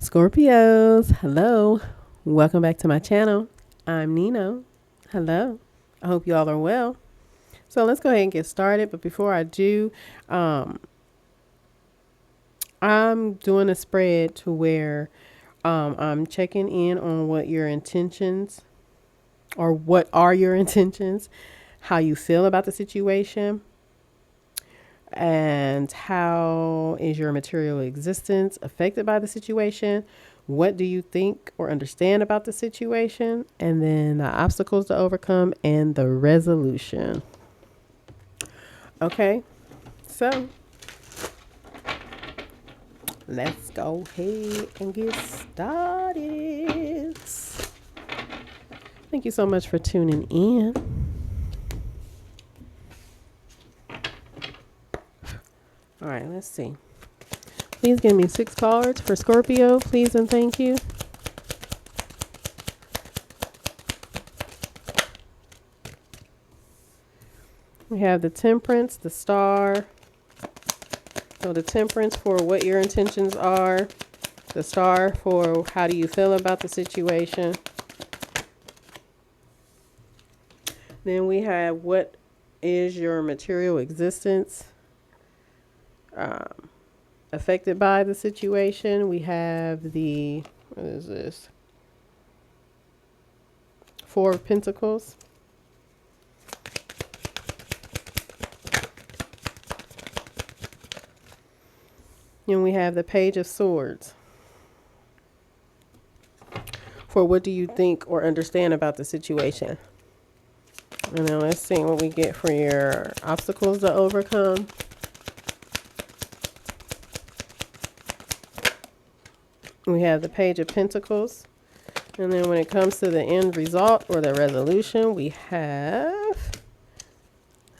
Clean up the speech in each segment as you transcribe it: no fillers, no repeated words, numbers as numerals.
Scorpios, hello. Welcome back to my channel. I'm Nino. Hello. I hope you all are well. So let's go ahead and get started. But before I do, um, I'm doing a spread to where I'm checking in on what your intentions or what are your intentions, how you feel about the situation, and how is your material existence affected by the situation. What do you think or understand about the situation? And then the obstacles to overcome and the resolution. Okay, so let's go ahead and get started. Thank you so much for tuning in. All right, let's see. Please give me 6 cards for Scorpio, please and thank you. We have the Temperance, the Star. So the Temperance for what your intentions are. The Star for how do you feel about the situation. Then we have what is your material existence affected by the situation. We have the, what is this? 4 of Pentacles. And we have the Page of Swords. For what do you think or understand about the situation? And then let's see what we get for your obstacles to overcome. We have the Page of Pentacles. And then when it comes to the end result or the resolution, we have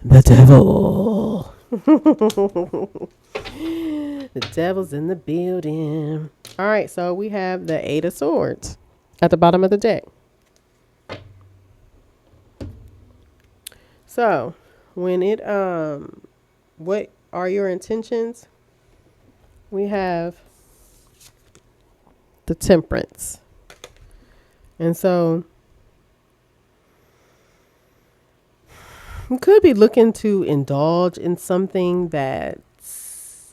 the Devil. The devil's in the building. All right, so we have the 8 of Swords at the bottom of the deck. So when it, what are your intentions? We have the Temperance. And so you could be looking to indulge in something that's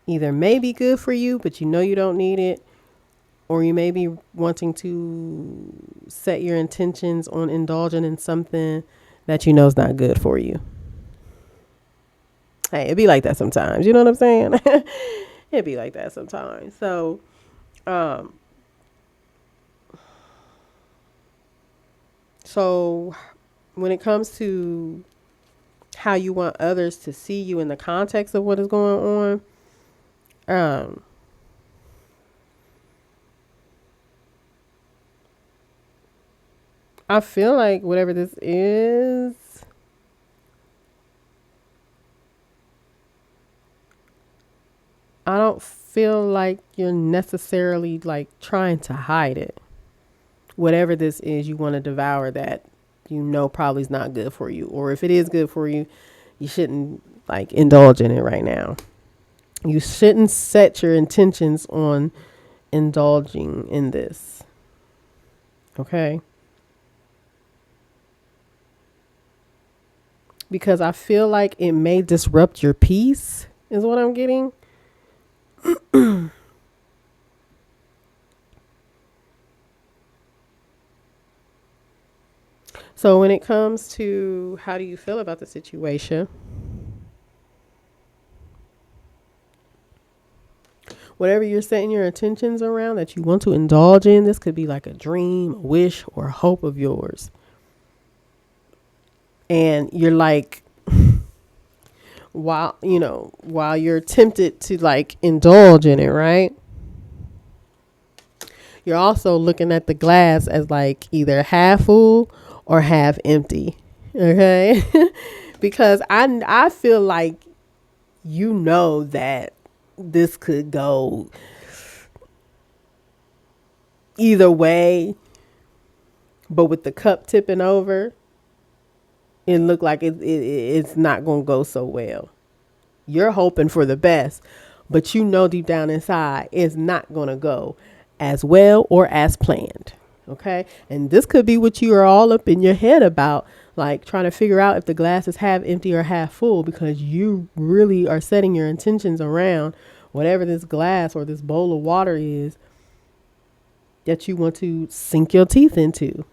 either may be good for you, but you know you don't need it, or you may be wanting to set your intentions on indulging in something that you know is not good for you. Hey, it'd be like that sometimes. You know what I'm saying? It'd be like that sometimes. So, so when it comes to how you want others to see you in the context of what is going on, I feel like whatever this is, I don't feel like you're necessarily like trying to hide it. Whatever this is, you want to devour that you know probably is not good for you. Or if it is good for you, you shouldn't like indulge in it right now. You shouldn't set your intentions on indulging in this. Okay? Because I feel like it may disrupt your peace, is what I'm getting. So when it comes to how do you feel about the situation, whatever you're setting your intentions around that you want to indulge in, this could be like a dream, a wish, or a hope of yours. And you're like, while you're tempted to like indulge in it, right? You're also looking at the glass as like either half full or half empty. Okay? Because I feel like you know that this could go either way, but with the cup tipping over, it looked like it's not going to go so well. You're hoping for the best, but you know deep down inside it's not going to go as well or as planned. Okay. And this could be what you are all up in your head about, like trying to figure out if the glass is half empty or half full, because you really are setting your intentions around whatever this glass or this bowl of water is that you want to sink your teeth into.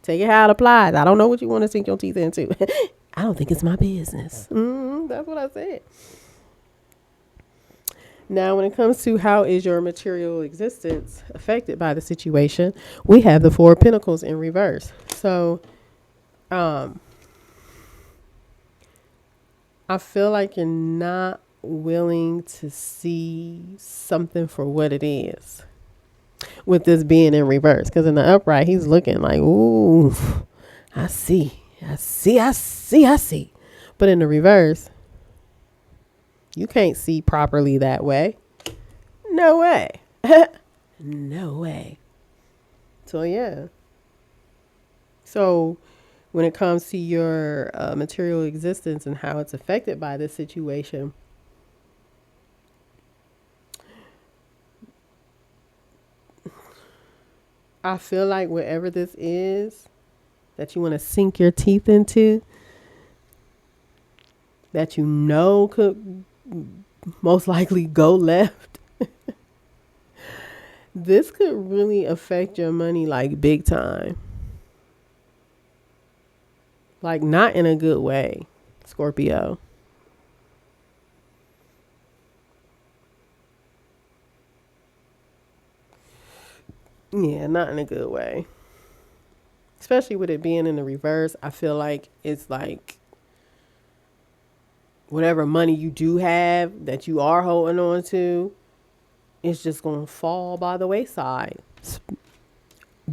Take it how it applies. I don't know what you want to sink your teeth into. I don't think it's my business. That's what I said. Now, when it comes to how is your material existence affected by the situation, we have the Four of Pentacles in reverse. So, I feel like you're not willing to see something for what it is with this being in reverse. Because in the upright, he's looking like, ooh, I see. But in the reverse, you can't see properly that way. No way. No way. So, yeah. So, when it comes to your material existence and how it's affected by this situation, I feel like whatever this is that you want to sink your teeth into, that you know could most likely go left, this could really affect your money like big time. Like not in a good way, Scorpio. Yeah, not in a good way. Especially with it being in the reverse, I feel like it's like whatever money you do have that you are holding on to, it's just going to fall by the wayside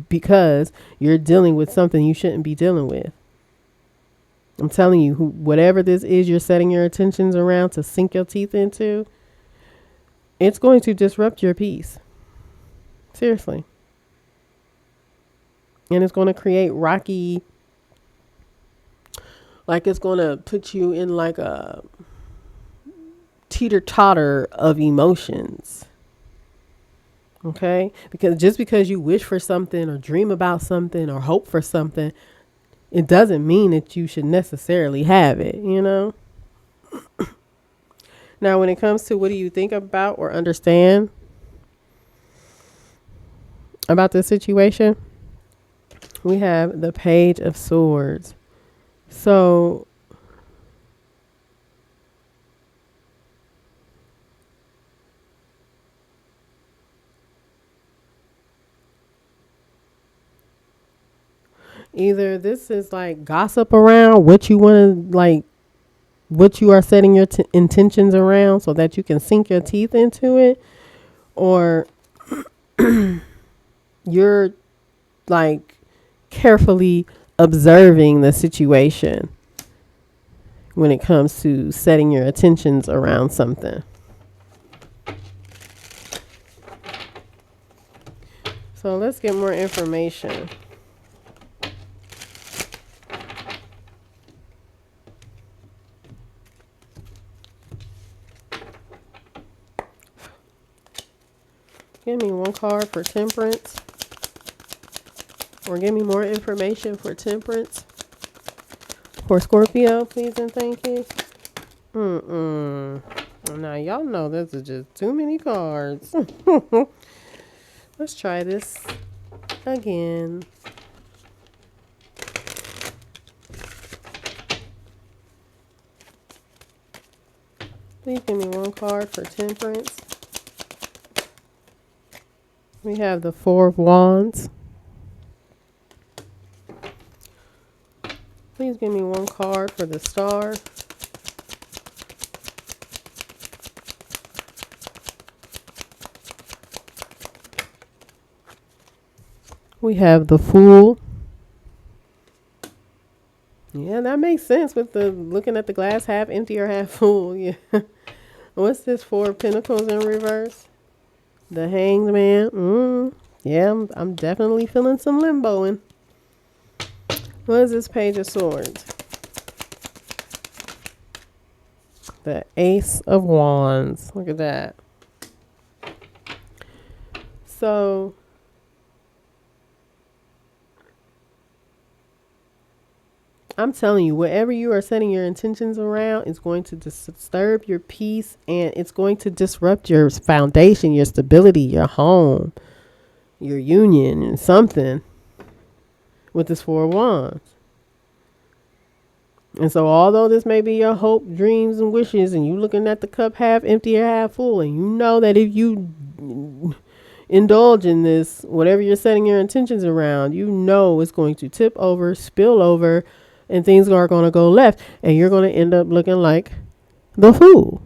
because you're dealing with something you shouldn't be dealing with. I'm telling you, whatever this is you're setting your attentions around to sink your teeth into, it's going to disrupt your peace. Seriously. And it's going to create rocky, like it's going to put you in like a teeter-totter of emotions. Okay? Because just because you wish for something or dream about something or hope for something, it doesn't mean that you should necessarily have it, you know? Now, when it comes to what do you think about or understand about this situation, we have the Page of Swords. So either this is like gossip around what you want to like, what you are setting your intentions around so that you can sink your teeth into it, or you're like carefully observing the situation when it comes to setting your attentions around something. So let's get more information. Give me one card for Temperance. Or give me more information for Temperance. For Scorpio, please and thank you. Now, y'all know this is just too many cards. Let's try this again. Please give me one card for Temperance. We have the Four of Wands. Please give me one card for the Star. We have the Fool. Yeah, that makes sense with the looking at the glass half empty or half full. Yeah. What's this? Four of Pentacles in reverse. The Hanged Man. Yeah, I'm definitely feeling some limboing. What is this Page of Swords? The Ace of Wands. Look at that. So I'm telling you, whatever you are setting your intentions around is going to disturb your peace, and it's going to disrupt your foundation, your stability, your home, your union, and something with this Four of Wands. And so although this may be your hope, dreams, and wishes, and you looking at the cup half empty or half full, and you know that if you indulge in this, whatever you're setting your intentions around, you know it's going to tip over, spill over, and things are going to go left, and you're going to end up looking like the fool.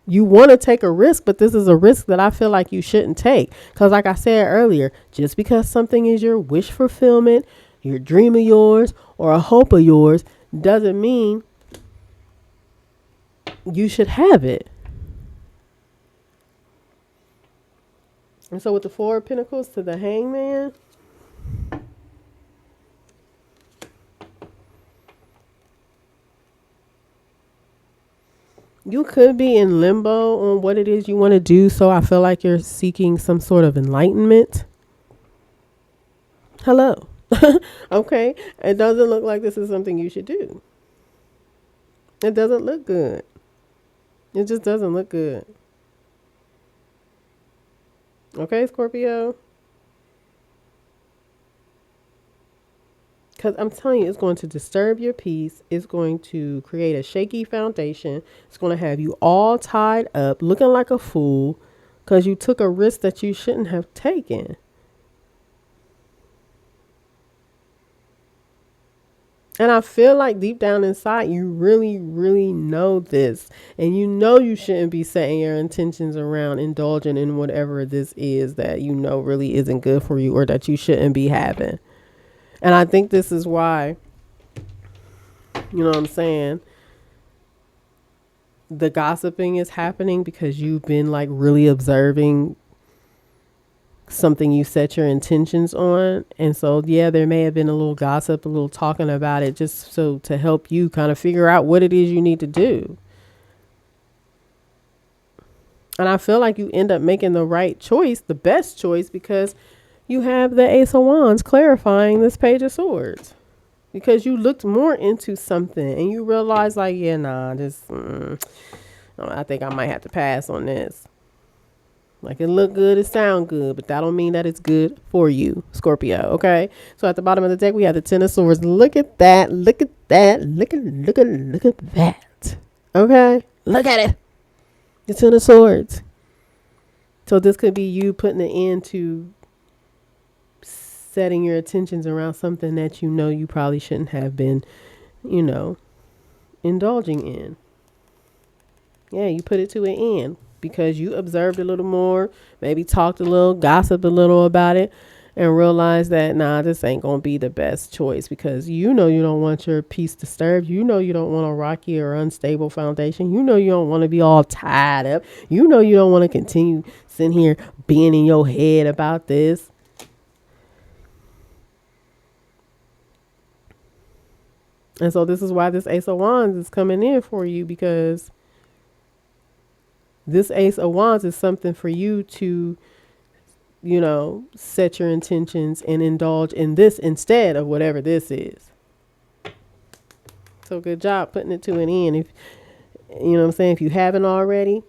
You want to take a risk, but this is a risk that I feel like you shouldn't take. Because like I said earlier, just because something is your wish fulfillment, your dream of yours, or a hope of yours, doesn't mean you should have it. And so with the Four of Pentacles to the Hangman, you could be in limbo on what it is you want to do. So I feel like you're seeking some sort of enlightenment. Hello. Okay. It doesn't look like this is something you should do. It doesn't look good. It just doesn't look good. Okay, Scorpio? Because I'm telling you, it's going to disturb your peace. It's going to create a shaky foundation. It's going to have you all tied up, looking like a fool, because you took a risk that you shouldn't have taken. And I feel like deep down inside, you really, really know this. And you know you shouldn't be setting your intentions around indulging in whatever this is that you know really isn't good for you, or that you shouldn't be having. And I think this is why, you know what I'm saying, the gossiping is happening, because you've been like really observing something you set your intentions on. And so, yeah, there may have been a little gossip, a little talking about it, just so to help you kind of figure out what it is you need to do. And I feel like you end up making the right choice, the best choice, because you have the Ace of Wands clarifying this Page of Swords. Because you looked more into something and you realized like, yeah, nah, I think I might have to pass on this. Like, it look good, it sound good, but that don't mean that it's good for you, Scorpio, okay? So at the bottom of the deck, we have the Ten of Swords. Look at that, look at that, look at that, okay? Look at it, the Ten of Swords. So this could be you putting an end to setting your attentions around something that you know you probably shouldn't have been, indulging in. Yeah, you put it to an end. Because you observed a little more, maybe talked a little, gossiped a little about it, and realized that, nah, this ain't going to be the best choice, because you know you don't want your peace disturbed. You know you don't want a rocky or unstable foundation. You know you don't want to be all tied up. You know you don't want to continue sitting here being in your head about this. And so this is why this Ace of Wands is coming in for you, because this Ace of Wands is something for you to, set your intentions and indulge in this instead of whatever this is. So good job putting it to an end. If you know what I'm saying, if you haven't already,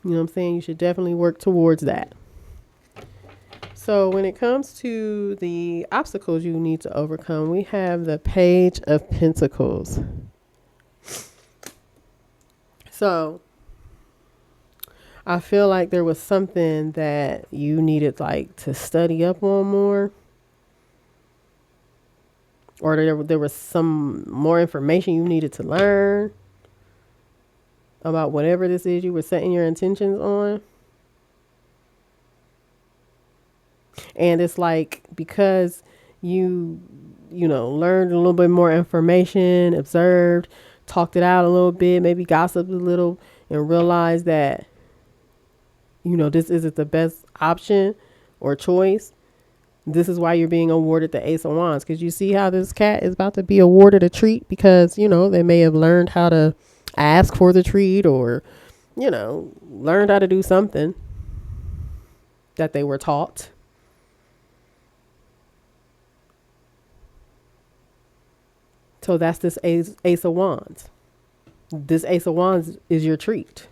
you should definitely work towards that. So when it comes to the obstacles you need to overcome, we have the Page of Pentacles. So I feel like there was something that you needed to study up on more, or there was some more information you needed to learn about whatever this is you were setting your intentions on. And it's like, because you learned a little bit more information, observed, talked it out a little bit, maybe gossiped a little, and realized that this isn't the best option or choice. This is why you're being awarded the Ace of Wands, because you see how this cat is about to be awarded a treat, because, they may have learned how to ask for the treat or, learned how to do something that they were taught. So that's this Ace of Wands. This Ace of Wands is your treat.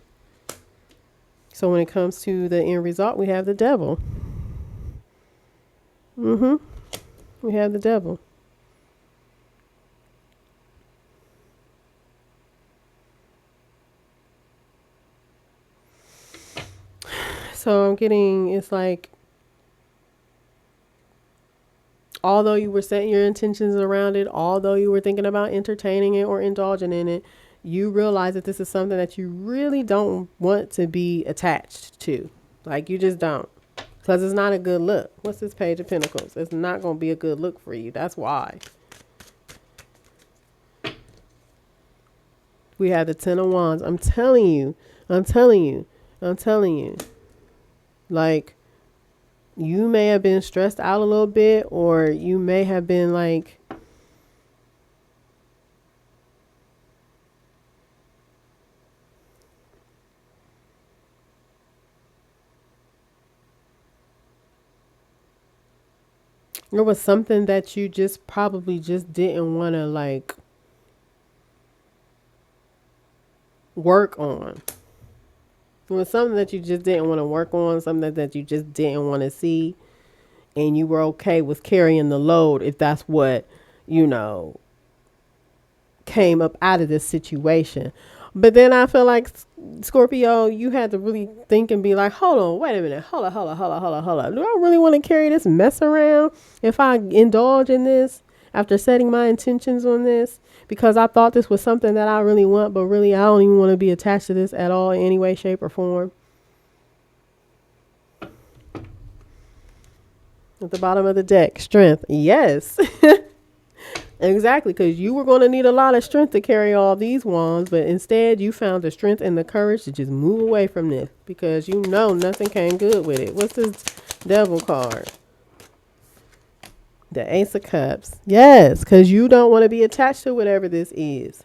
So when it comes to the end result, we have the Devil. We have the Devil. So I'm getting, it's like, although you were setting your intentions around it, although you were thinking about entertaining it or indulging in it, you realize that this is something that you really don't want to be attached to. Like, you just don't. Because it's not a good look. What's this Page of Pentacles? It's not going to be a good look for you. That's why. We have the Ten of Wands. I'm telling you. Like, you may have been stressed out a little bit, or you may have been like, there was something that you just probably just didn't want to like work on. It was something that you just didn't want to work on, something that you just didn't want to see, and you were okay with carrying the load if that's what, came up out of this situation. But then I feel like, Scorpio, you had to really think and be like, hold on, wait a minute, hold on. Do I really want to carry this mess around if I indulge in this after setting my intentions on this? Because I thought this was something that I really want, but really I don't even want to be attached to this at all in any way, shape, or form. At the bottom of the deck, Strength. Yes. Exactly, because you were going to need a lot of strength to carry all these wands, but instead you found the strength and the courage to just move away from this because nothing came good with it. What's this Devil card? The Ace of Cups. Yes, because you don't want to be attached to whatever this is.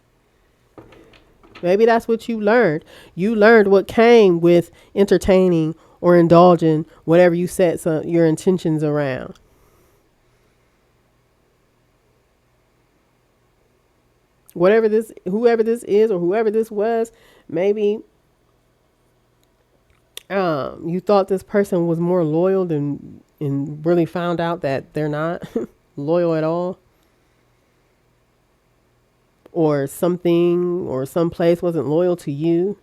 Maybe that's what you learned. You learned what came with entertaining or indulging whatever you set your intentions around. Whoever this is or whoever this was, maybe you thought this person was more loyal than, and really found out that they're not loyal at all. Or something or some place wasn't loyal to you.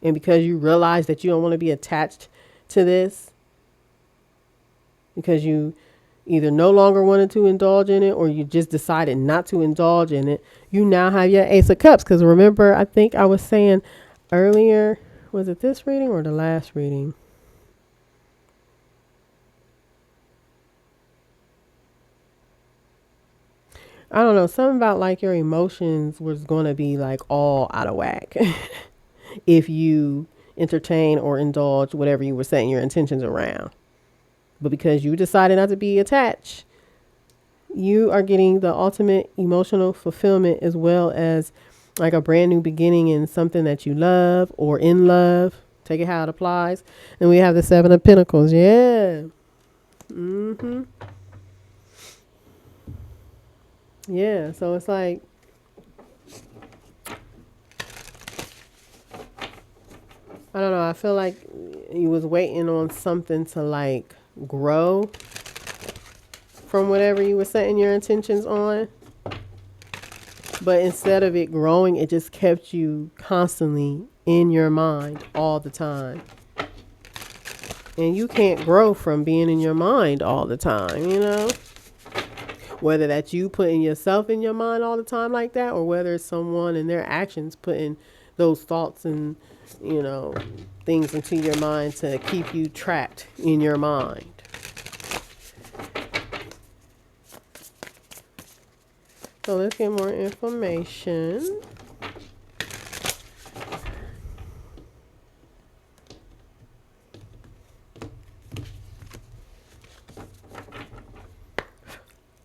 And because you realize that you don't want to be attached to this, because you either no longer wanted to indulge in it or you just decided not to indulge in it, you now have your Ace of Cups. Because remember, I think I was saying earlier, was it this reading or the last reading? I don't know, something about like your emotions was going to be like all out of whack if you entertain or indulge whatever you were setting your intentions around. But because you decided not to be attached, you are getting the ultimate emotional fulfillment as well as like a brand new beginning in something that you love or in love. Take it how it applies. And we have the Seven of Pentacles. Yeah. Yeah. So it's like, I don't know. I feel like you was waiting on something to like grow from whatever you were setting your intentions on. But instead of it growing, it just kept you constantly in your mind all the time. And you can't grow from being in your mind all the time, Whether that's you putting yourself in your mind all the time like that, or whether it's someone and their actions putting those thoughts and, things into your mind to keep you trapped in your mind. So let's get more information.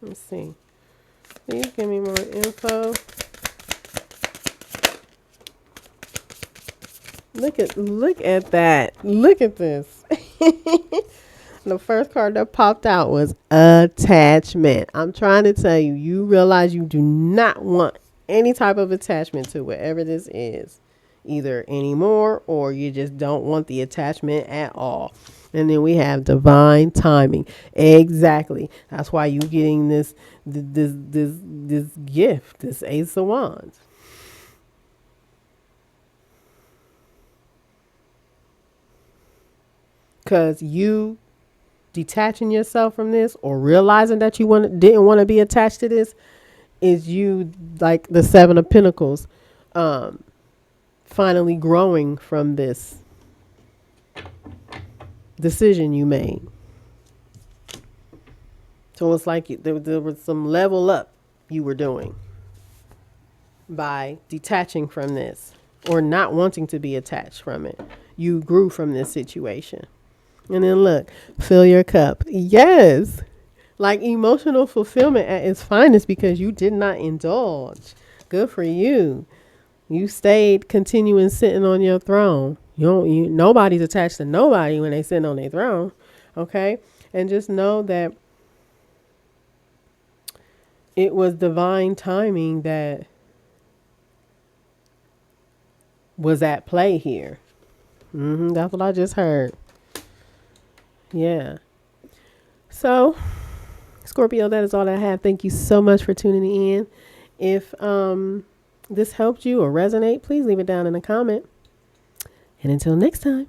Let's see. Please give me more info. Look at that. Look at this. The first card that popped out was attachment. I'm trying to tell you, you realize you do not want any type of attachment to whatever this is, either anymore or you just don't want the attachment at all. And then we have divine timing. Exactly. That's why you getting this gift, this Ace of Wands. Because you detaching yourself from this or realizing that didn't want to be attached to this is you, like the Seven of Pentacles, finally growing from this decision you made. So it's like there was some level up you were doing by detaching from this or not wanting to be attached from it. You grew from this situation. And then look, fill your cup. Yes. Like emotional fulfillment at its finest because you did not indulge. Good for you. You stayed continuing sitting on your throne. Nobody's attached to nobody when they sit on their throne. Okay? And just know that it was divine timing that was at play here. That's what I just heard. Yeah. So, Scorpio, that is all I have. Thank you so much for tuning in. If this helped you or resonate, please leave it down in a comment. And until next time.